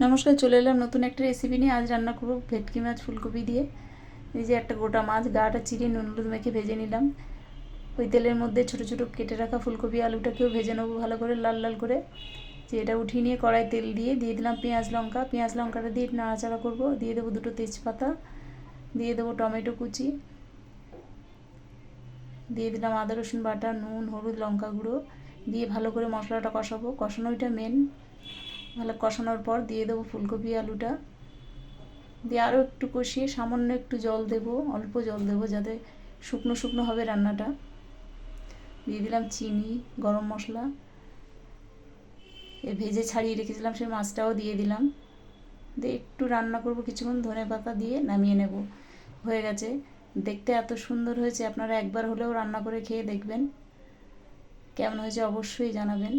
নমস্কার, চলে এলাম নতুন একটা রেসিপি নিয়ে। আজ রান্না করবো ভেটকি মাছ ফুলকপি দিয়ে। এই যে একটা গোটা মাছ গাটা চিড়ে নুন হলুদ মেখে ভেজে নিলাম। ওই তেলের মধ্যে ছোটো ছোটো কেটে রাখা ফুলকপি আলুটাকেও ভেজে নেবো ভালো করে লাল লাল করে। যে এটা উঠিয়ে নিয়ে কড়াই তেল দিয়ে দিলাম পেঁয়াজ লঙ্কাটা দিয়ে নাড়াচাড়া করবো। দিয়ে দেবো দুটো তেজপাতা, দিয়ে দেবো টমেটো কুচি, দিয়ে দিলাম আদা রসুন বাটা, নুন হলুদ লঙ্কা গুঁড়ো দিয়ে ভালো করে মশলাটা কষাবো। কষানোটা মেন। ভালো কষানোর পর দিয়ে দেবো ফুলকপি আলুটা, দিয়ে আরও একটু কষিয়ে সামান্য একটু জল দেব, অল্প জল দেবো যাতে শুকনো শুকনো হবে রান্নাটা। দিয়ে দিলাম চিনি, গরম মশলা, ভেজে ছাড়িয়ে রেখেছিলাম সেই মাছটাও দিয়ে দিলাম। দিয়ে একটু রান্না করব কিছুক্ষণ, ধনেপাতা দিয়ে নামিয়ে নেব। হয়ে গেছে। দেখতে এত সুন্দর হয়েছে, আপনারা একবার হলেও রান্না করে খেয়ে দেখবেন। কেমন হয়েছে অবশ্যই জানাবেন।